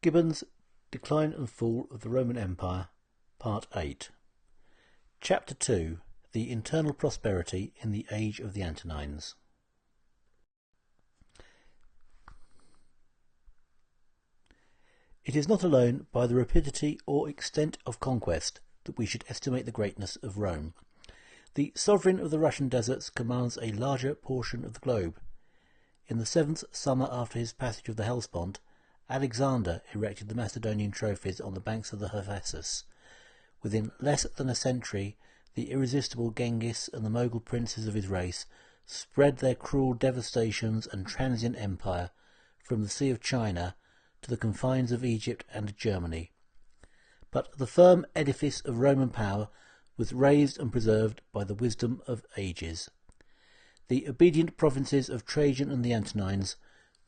Gibbon's Decline and Fall of the Roman Empire, Part 8. Chapter 2. The Internal Prosperity in the Age of the Antonines. It is not alone by the rapidity or extent of conquest that we should estimate the greatness of Rome. The sovereign of the Russian deserts commands a larger portion of the globe. In the seventh summer after his passage of the Hellespont, Alexander erected the Macedonian trophies on the banks of the Hephaestus. Within less than a century, the irresistible Genghis and the Mogul princes of his race spread their cruel devastations and transient empire from the Sea of China to the confines of Egypt and Germany. But the firm edifice of Roman power was raised and preserved by the wisdom of ages. The obedient provinces of Trajan and the Antonines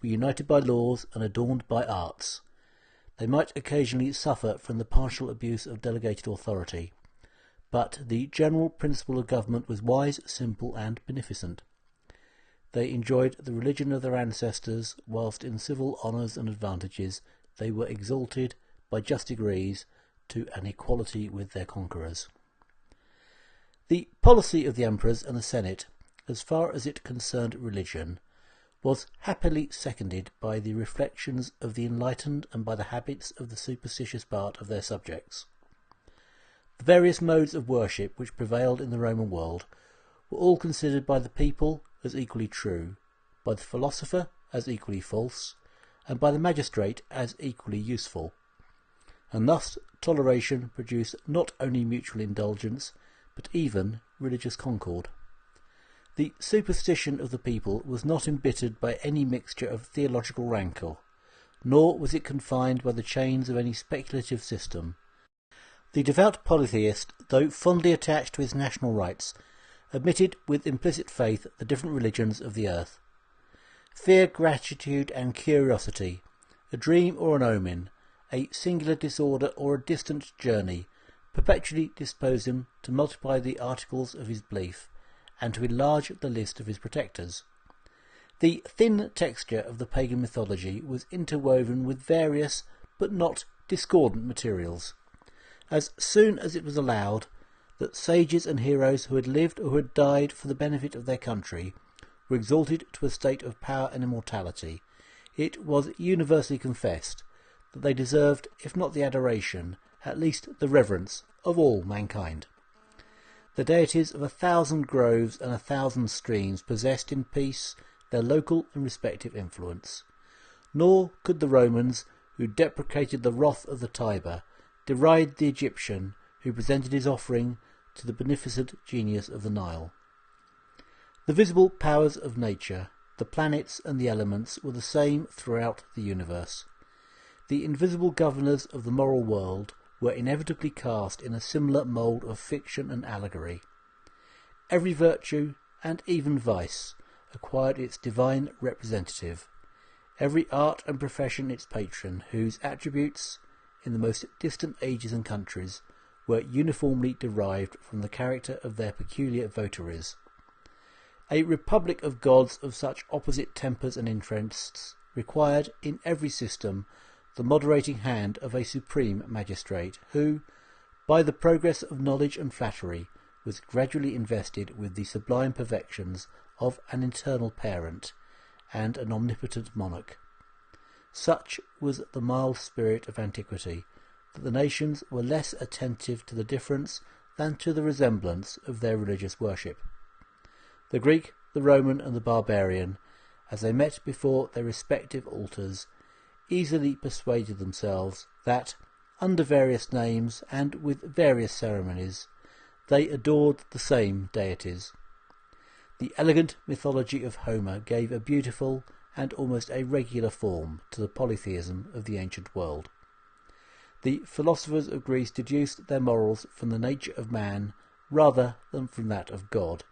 were united by laws and adorned by arts. They might occasionally suffer from the partial abuse of delegated authority, but the general principle of government was wise, simple, and beneficent. They enjoyed the religion of their ancestors, whilst in civil honours and advantages they were exalted by just degrees to an equality with their conquerors. The policy of the emperors and the Senate, as far as it concerned religion, was happily seconded by the reflections of the enlightened and by the habits of the superstitious part of their subjects. The various modes of worship which prevailed in the Roman world were all considered by the people as equally true, by the philosopher as equally false, and by the magistrate as equally useful. And thus toleration produced not only mutual indulgence, but even religious concord. The superstition of the people was not embittered by any mixture of theological rancour, nor was it confined by the chains of any speculative system. The devout polytheist, though fondly attached to his national rites, admitted with implicit faith the different religions of the earth. Fear, gratitude, and curiosity, a dream or an omen, a singular disorder or a distant journey, perpetually disposed him to multiply the articles of his belief, and to enlarge the list of his protectors. The thin texture of the pagan mythology was interwoven with various but not discordant materials. As soon as it was allowed that sages and heroes who had lived or who had died for the benefit of their country were exalted to a state of power and immortality, it was universally confessed that they deserved, if not the adoration, at least the reverence of all mankind. The deities of 1,000 groves and 1,000 streams possessed in peace their local and respective influence. Nor could the Romans, who deprecated the wrath of the Tiber, deride the Egyptian who presented his offering to the beneficent genius of the Nile. The visible powers of nature, the planets and the elements, were the same throughout the universe. The invisible governors of the moral world were inevitably cast in a similar mould of fiction and allegory. Every virtue, and even vice, acquired its divine representative, every art and profession its patron, whose attributes, in the most distant ages and countries, were uniformly derived from the character of their peculiar votaries. A republic of gods of such opposite tempers and interests required, in every system, the moderating hand of a supreme magistrate, who, by the progress of knowledge and flattery, was gradually invested with the sublime perfections of an eternal parent and an omnipotent monarch. Such was the mild spirit of antiquity, that the nations were less attentive to the difference than to the resemblance of their religious worship. The Greek, the Roman, and the barbarian, as they met before their respective altars, easily persuaded themselves that, under various names and with various ceremonies, they adored the same deities. The elegant mythology of Homer gave a beautiful and almost a regular form to the polytheism of the ancient world. The philosophers of Greece deduced their morals from the nature of man rather than from that of God.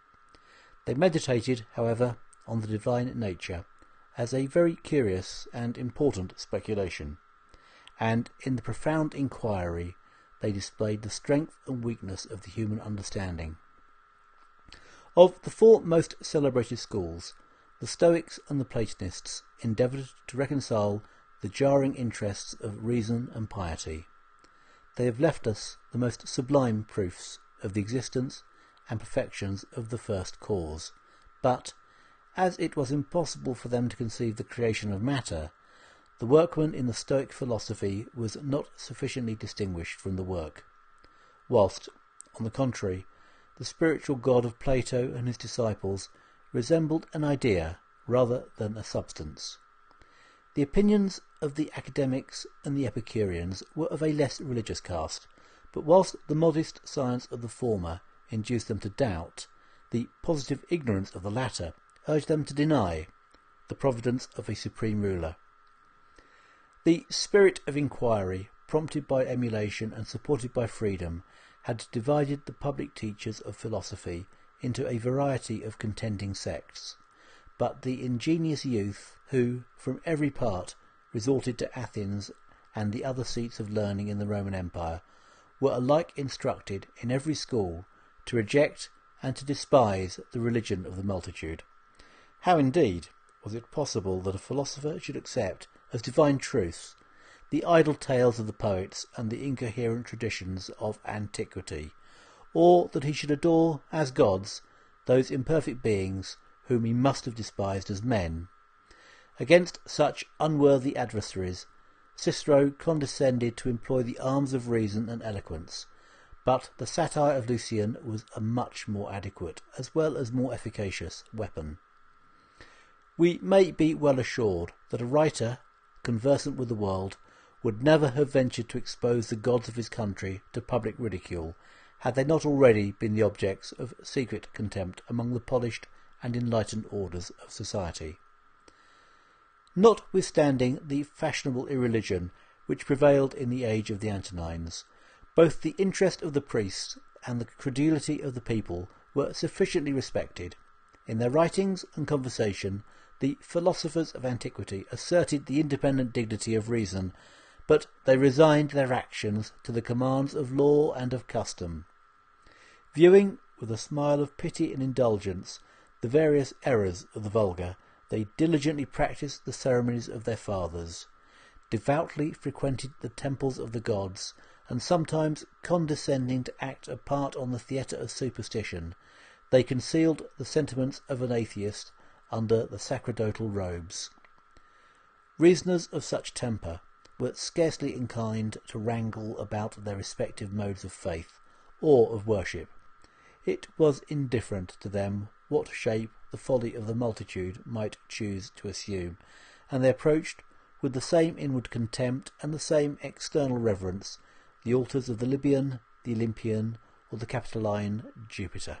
They meditated, however, on the divine nature as a very curious and important speculation, and in the profound inquiry they displayed the strength and weakness of the human understanding. Of the four most celebrated schools, the Stoics and the Platonists endeavoured to reconcile the jarring interests of reason and piety. They have left us the most sublime proofs of the existence and perfections of the first cause, but, as it was impossible for them to conceive the creation of matter, the workman in the Stoic philosophy was not sufficiently distinguished from the work, whilst, on the contrary, the spiritual God of Plato and his disciples resembled an idea rather than a substance. The opinions of the academics and the Epicureans were of a less religious cast, but whilst the modest science of the former induced them to doubt, the positive ignorance of the latter urged them to deny the providence of a supreme ruler. The spirit of inquiry, prompted by emulation and supported by freedom, had divided the public teachers of philosophy into a variety of contending sects, but the ingenious youth who, from every part, resorted to Athens and the other seats of learning in the Roman Empire, were alike instructed in every school to reject and to despise the religion of the multitude. How indeed was it possible that a philosopher should accept as divine truths the idle tales of the poets and the incoherent traditions of antiquity, or that he should adore as gods those imperfect beings whom he must have despised as men? Against such unworthy adversaries Cicero condescended to employ the arms of reason and eloquence, but the satire of Lucian was a much more adequate, as well as more efficacious, weapon. We may be well assured that a writer conversant with the world would never have ventured to expose the gods of his country to public ridicule, had they not already been the objects of secret contempt among the polished and enlightened orders of society. Notwithstanding the fashionable irreligion which prevailed in the age of the Antonines, both the interest of the priests and the credulity of the people were sufficiently respected. In their writings and conversation, the philosophers of antiquity asserted the independent dignity of reason, but they resigned their actions to the commands of law and of custom. Viewing, with a smile of pity and indulgence, the various errors of the vulgar, they diligently practised the ceremonies of their fathers, devoutly frequented the temples of the gods, and sometimes condescending to act a part on the theatre of superstition, they concealed the sentiments of an atheist under the sacerdotal robes. Reasoners of such temper were scarcely inclined to wrangle about their respective modes of faith or of worship. It was indifferent to them what shape the folly of the multitude might choose to assume, and they approached with the same inward contempt and the same external reverence the altars of the Libyan, the Olympian, or the Capitoline Jupiter.